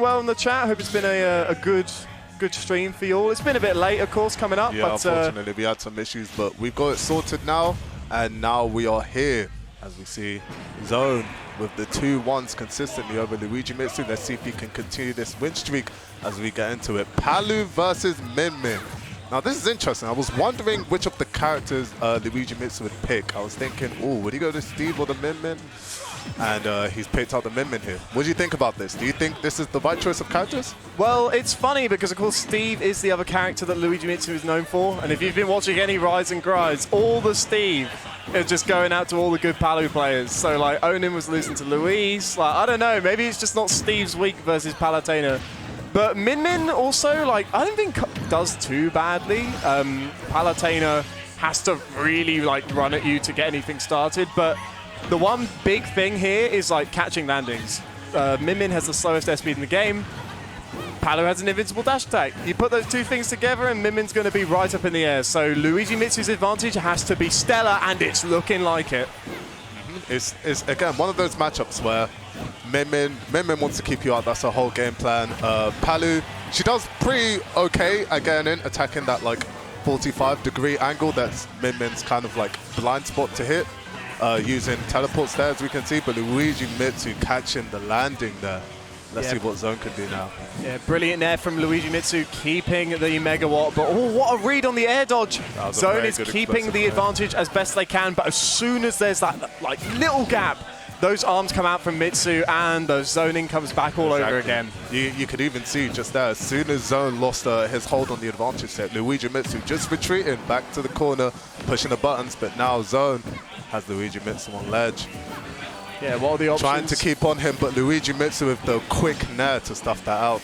well in the chat. Hope it's been a good stream for you all. It's been a bit late, of course, coming up. Yeah, but, unfortunately, we had some issues, but we've got it sorted now. And now we are here, as we see Zone with the 2-1s consistently over Luigimitsu. Let's see if he can continue this win streak as we get into it. Palu versus Min Min. Now, this is interesting. I was wondering which of the characters Luigimitsu would pick. I was thinking, oh, would he go to Steve or the Min Min? And he's picked out the Min Min here. What do you think about this? Do you think this is the right choice of characters? Well, it's funny because, of course, Steve is the other character that Luigimitsu is known for. And if you've been watching any Rise and Grinds, all the Steve is just going out to all the good Palu players. So, like, Onin was losing to Luis. Like, I don't know. Maybe it's just not Steve's week versus Palutena. But Min Min also, like, I don't think does too badly. Palutena has to really, like, run at you to get anything started. But the one big thing here is, like, catching landings. Min Min has the slowest airspeed in the game. Palu has an invincible dash attack. You put those two things together and Min Min's going to be right up in the air. So Luigimitsu's advantage has to be stellar, and it's looking like it. It's again, one of those matchups where Min Min wants to keep you out. That's her whole game plan. Palu, she does pretty okay at getting in, attacking that, like, 45-degree angle. That's Min Min's kind of, like, blind spot to hit. Using teleports there, as we can see, but Luigimitsu catching the landing there. Let's see what Zone can do now. Yeah, brilliant there from Luigimitsu, keeping the megawatt. But oh, what a read on the air dodge. Zone is keeping the advantage as best they can, but as soon as there's that, like, little gap, those arms come out from Mitsu, and the zoning comes back all over again. You could even see just there, as soon as Zone lost his hold on the advantage set, Luigimitsu just retreating back to the corner, pushing the buttons, but now Zone has Luigimitsu on ledge. Yeah, what are the options? Trying to keep on him, but Luigimitsu with the quick nair to stuff that out.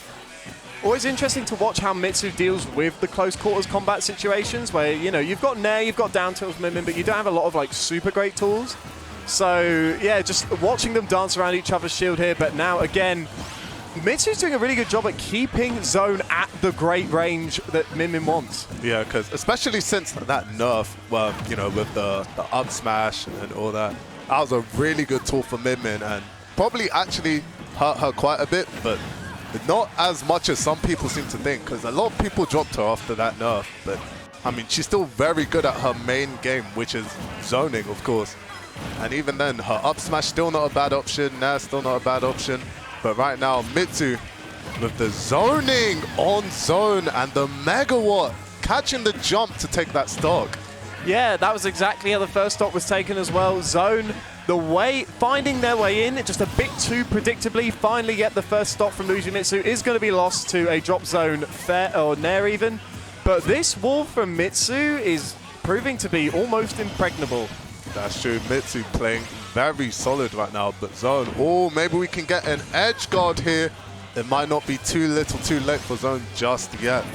Always interesting to watch how Mitsu deals with the close quarters combat situations where, you know, you've got nair, you've got down tilts, Min Min, but you don't have a lot of, like, super great tools. So, yeah, just watching them dance around each other's shield here, but now, again, Mitsu's doing a really good job at keeping Zone at the great range that Min Min wants. Yeah, because especially since that nerf, well, you know, with the up smash and all that, that was a really good tool for Min Min and probably actually hurt her quite a bit, but not as much as some people seem to think, because a lot of people dropped her after that nerf. But, I mean, she's still very good at her main game, which is zoning, of course. And even then, her up smash still not a bad option, nair still not a bad option. But right now, Mitsu with the zoning on Zone and the megawatt, catching the jump to take that stock. Yeah, that was exactly how the first stock was taken as well. Zone, finding their way in, just a bit too predictably, finally get the first stock from Luigimitsu, is going to be lost to a drop zone fair or nair even. But this wall from Mitsu is proving to be almost impregnable. That's true. Mitsu playing very solid right now, but Zone, oh, maybe we can get an edge guard here. It might not be too little too late for Zone just yet.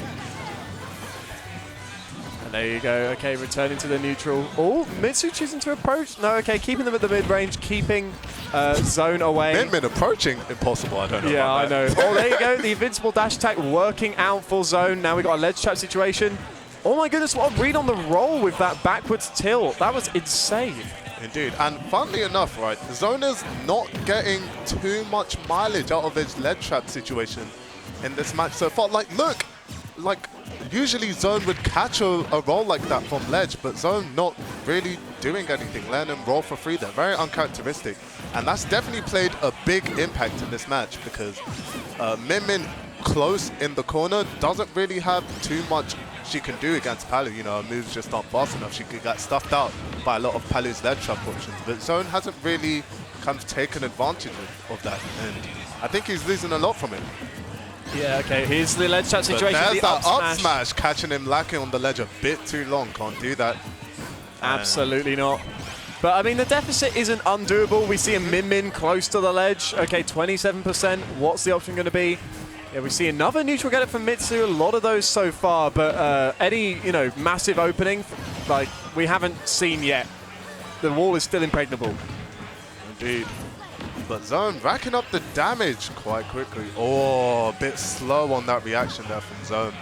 And there you go. Okay, returning to the neutral. Oh, Mitsu choosing to approach. No, okay, keeping them at the mid-range, keeping Zone away. Min Min approaching, impossible. I don't know. Yeah, I know. Oh, there you go. The invincible dash attack working out for Zone. Now we got a ledge trap situation. Oh my goodness, what a read on the roll with that backwards tilt. That was insane. Indeed, and funnily enough, right, Zone is not getting too much mileage out of his ledge trap situation in this match so far. Like, look, like, usually Zone would catch a roll like that from ledge, but Zone not really doing anything, letting him roll for free there. Very uncharacteristic. And that's definitely played a big impact in this match because Min Min close in the corner doesn't really have too much she can do against Palu. You know, her moves just aren't fast enough. She could get stuffed out by a lot of Palu's ledge trap options, but Zone hasn't really kind of taken advantage of that, and I think he's losing a lot from it. Yeah, okay, here's the ledge trap situation. But there's that up smash, catching him lacking on the ledge a bit too long. Can't do that. Absolutely not. But, I mean, the deficit isn't undoable. We see a Min Min close to the ledge. Okay, 27%. What's the option going to be? Yeah, we see another neutral get it from Mitsu. A lot of those so far, but any, you know, massive opening, like, we haven't seen yet. The wall is still impregnable. Indeed. But Zone racking up the damage quite quickly. Oh, a bit slow on that reaction there from Zone.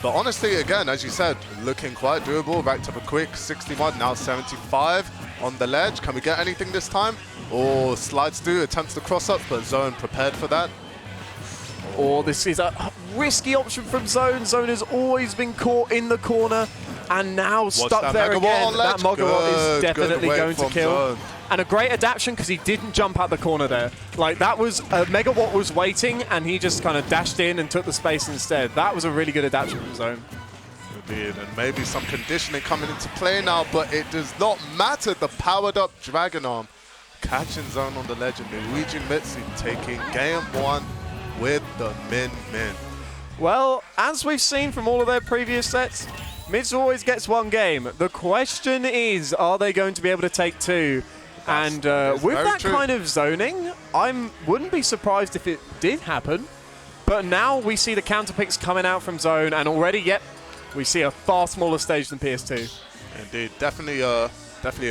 But honestly, again, as you said, looking quite doable. Racked up a quick 61, now 75 on the ledge. Can we get anything this time? Oh, slides through, attempts to cross up, but Zone prepared for that. or this is a risky option from Zone. Zone has always been caught in the corner and now stuck there again. That Mogawat is definitely going to kill. Zone. And a great adaptation because he didn't jump out the corner there. Like, that was, Megawatt was waiting and he just kind of dashed in and took the space instead. That was a really good adaptation from Zone. Indeed, and maybe some conditioning coming into play now, but it does not matter. The powered up Dragon Arm catching Zone on the ledge, and Luigimitsu taking game 1 with the min-min. Well, as we've seen from all of their previous sets, Mitsu always gets one game. The question is, are they going to be able to take 2? And with that kind of zoning, I wouldn't be surprised if it did happen. But now we see the counter picks coming out from Zone, and already, yep, we see a far smaller stage than PS2. Indeed, definitely a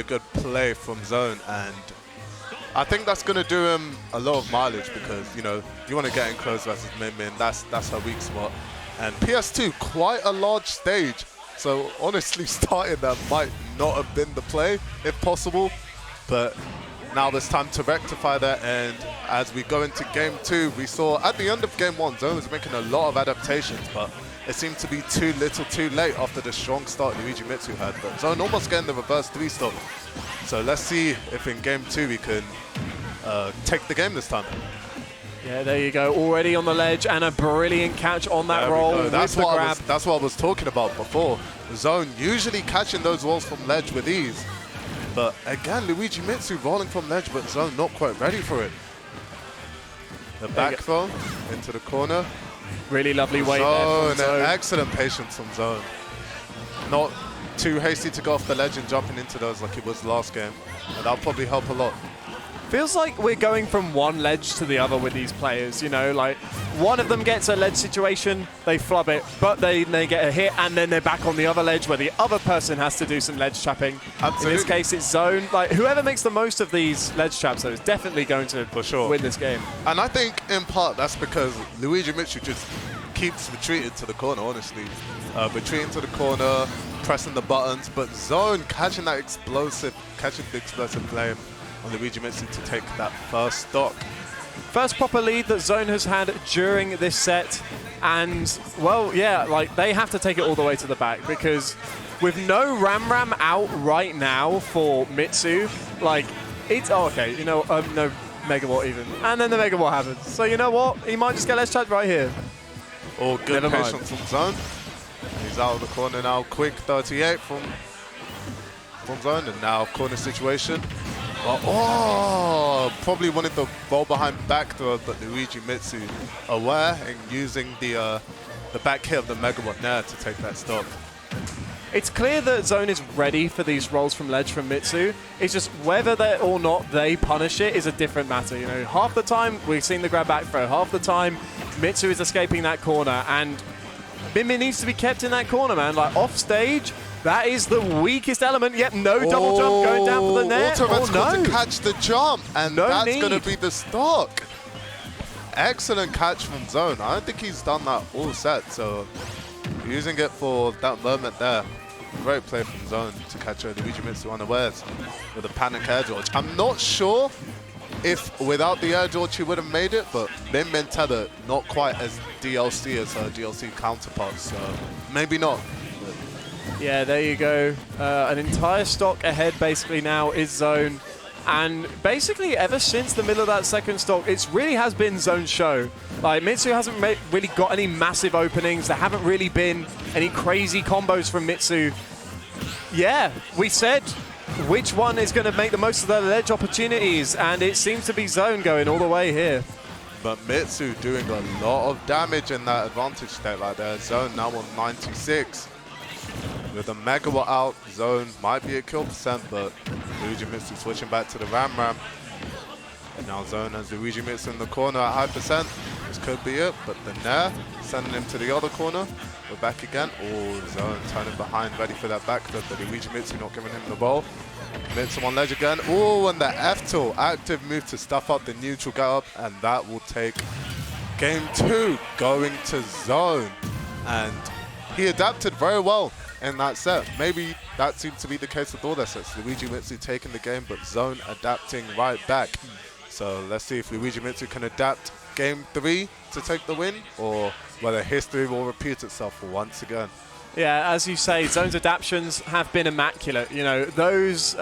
good play from Zone, and I think that's going to do him a lot of mileage because, you know, you want to get in close versus min-min, that's her weak spot. And PS2, quite a large stage, so honestly starting that might not have been the play, if possible. But now there's time to rectify that, and as we go into game 2, we saw at the end of game 1, Zone was making a lot of adaptations, but it seemed to be too little too late after the strong start Luigimitsu had. But Zone almost getting the reverse 3-stock. So let's see if in game 2 we can take the game this time. Yeah, there you go. Already on the ledge and a brilliant catch on that roll. That's what I was talking about before. Zone usually catching those rolls from ledge with ease. But again, Luigimitsu rolling from ledge, but Zone not quite ready for it. The back throw into the corner. Really lovely weight there from Zone. Excellent patience from Zone. Not too hasty to go off the ledge and jumping into those like it was last game. And that'll probably help a lot. Feels like we're going from one ledge to the other with these players, you know, like one of them gets a ledge situation, they flub it, but they get a hit and then they're back on the other ledge where the other person has to do some ledge trapping. Absolutely. In this case, it's Zone. Like, whoever makes the most of these ledge traps, though, is definitely going to win this game. And I think, in part, that's because Luigimitsu just keeps retreating to the corner, honestly. Retreating to the corner, pressing the buttons, but Zone catching the explosive flame on Luigimitsu to take that first stock. First proper lead that Zone has had during this set, and, well, yeah, like, they have to take it all the way to the back, because with no Ram out right now for Mitsu, like, it's, oh, okay, you know, no Megawatt even, and then the Megawatt happens. So, you know what? He might just get less charge right here. Oh, good patience from Zone. He's out of the corner now, quick 38 from Zone, and now corner situation. Oh, probably wanted the ball behind back throw, but Luigimitsu aware and using the back hit of the Megawatt there to take that stop. It's clear that Zone is ready for these rolls from ledge from Mitsu. It's just whether they or not they punish it is a different matter. You know, half the time we've seen the grab back throw, half the time Mitsu is escaping that corner, and min-min needs to be kept in that corner, man. Like, off stage, that is the weakest element. Yep, no double jump going down for the net. Automat's got to catch the jump, and that's going to be the stock. Excellent catch from Zone. I don't think he's done that all set, so using it for that moment there. Great play from Zone to catch Luigimitsu unawares with a panic air dodge. I'm not sure if without the air dodge he would have made it, but min-min tether not quite as DLC as her DLC counterparts, so maybe not. Yeah, there you go. An entire stock ahead basically now is Zone. And basically ever since the middle of that second stock, it really has been Zone's show. Like, Mitsu hasn't really got any massive openings. There haven't really been any crazy combos from Mitsu. Yeah, we said which one is going to make the most of their ledge opportunities, and it seems to be Zone going all the way here. But Mitsu doing a lot of damage in that advantage state like that. Zone now on 96. With a Megawatt out, Zone might be at kill percent, but Luigimitsu switching back to the Ram. And now Zone has Luigimitsu in the corner at high percent. This could be it, but the Nair sending him to the other corner. We're back again. Oh, Zone turning behind, ready for that back flip, but Luigimitsu not giving him the ball. Mitsu on ledge again. Oh, and the F-tilt, active move to stuff up the neutral get up, and that will take game 2 going to Zone. And he adapted very well in that set. Maybe that seems to be the case with all their sets. Luigimitsu taking the game, but Zone adapting right back. So let's see if Luigimitsu can adapt game 3 to take the win, or whether history will repeat itself once again. Yeah, as you say, Zone's adaptions have been immaculate. You know, those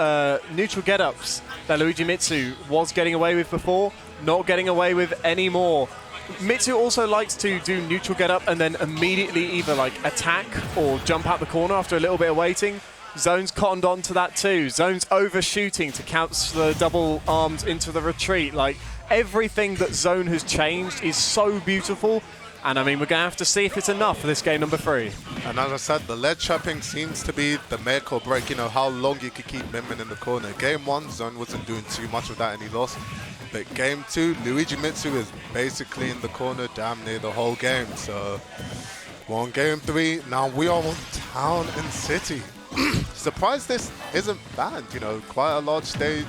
neutral get-ups that Luigimitsu was getting away with before, not getting away with anymore. Mitsu also likes to do neutral get-up and then immediately either like attack or jump out the corner after a little bit of waiting. Zone's cottoned on to that too. Zone's overshooting to couch the double arms into the retreat. Like, everything that Zone has changed is so beautiful. And I mean, we're going to have to see if it's enough for this game number 3. And as I said, the ledge trapping seems to be the make or break, you know, how long you could keep Min Min in the corner. Game 1, Zone wasn't doing too much of that and he lost. But game 2, Luigimitsu is basically in the corner damn near the whole game. So, we're on game 3. Now we are on Town and City. Surprised this isn't banned, you know, quite a large stage.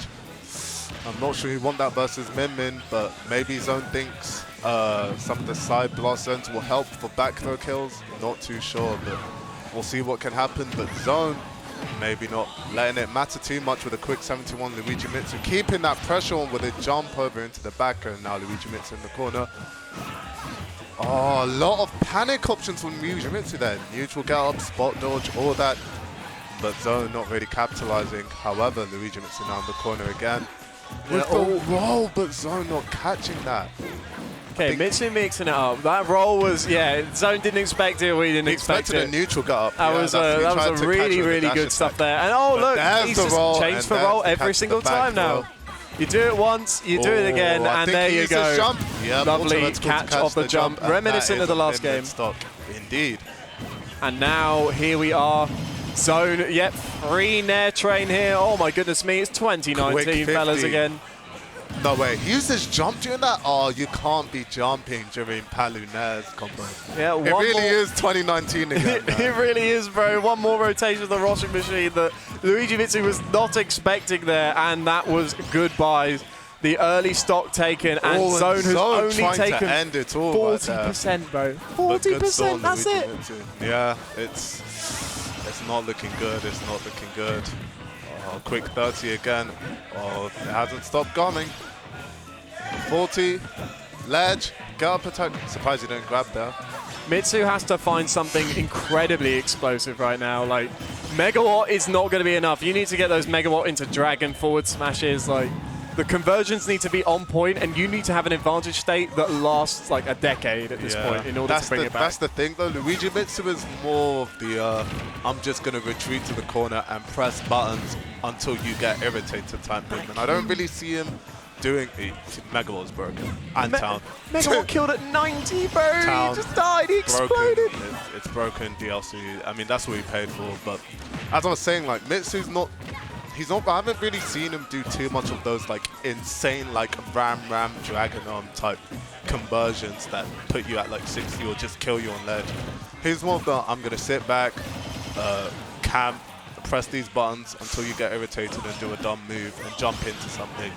I'm not sure he won that versus Min Min, but maybe Zone thinks some of the side blast zones will help for back throw kills. Not too sure, but we'll see what can happen. But Zone, maybe not letting it matter too much with a quick 71 Luigimitsu, keeping that pressure on with a jump over into the back, and now Luigimitsu in the corner. Oh, a lot of panic options from Luigimitsu there. Neutral get up, spot dodge, all that. But Zone not really capitalizing. However, Luigimitsu now in the corner again. With the roll, but Zone not catching that. Okay, Mitsu mixing it up. That roll was, yeah, Zone didn't expect it, we didn't expect it. A neutral gut up. That was a really, really good stuff there. And oh, look, he's just changed for roll every single time now. You do it once, you do it again, and there you go. Yep, lovely catch off the jump, reminiscent of the last game. Stock. Indeed. And now here we are. Zone, yep, free Nair train here. Oh my goodness me, it's 2019, fellas, again. No way, he uses jump during that? Oh, you can't be jumping during Palutena's combo. Yeah, it really is 2019 again. It really is, bro. One more rotation of the washing machine that Luigimitsu was not expecting there, and that was goodbye. The early stock taken, and Zone has only taken 40%, bro. 40%, that's it. Yeah, it's not looking good. It's not looking good. Oh, quick 30 again. Oh, it hasn't stopped coming. 40, ledge, get up attack. Surprised he didn't grab there. Mitsu has to find something incredibly explosive right now. Like, Megawatt is not going to be enough. You need to get those Megawatt into dragon forward smashes. Like, the conversions need to be on point, and you need to have an advantage state that lasts like a decade at this point in order to bring it back. That's the thing, though. Luigimitsu is more of the I'm just going to retreat to the corner and press buttons until you get irritated type movement. I don't really see him doing... Megawatt's broken. And Town. Megawatt killed at 90, bro. Town, he just died. He exploded. It's broken DLC. I mean, that's what we paid for. But as I was saying, like, Mitsu's not... I haven't really seen him do too much of those like insane like ram dragon arm type conversions that put you at like 60 or just kill you on ledge. He's more of the I'm gonna sit back, camp, press these buttons until you get irritated and do a dumb move and jump into something.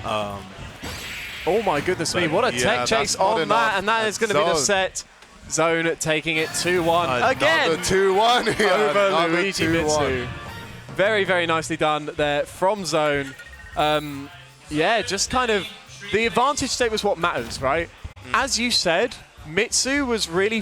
Oh my goodness me, what a tech chase on that, and that is going to be the set. Zone taking it 2-1 again. 2-1 over Luigimitsu. Very, very nicely done there from Zone. Yeah, just kind of the advantage state was what matters, right? As you said, Mitsu was really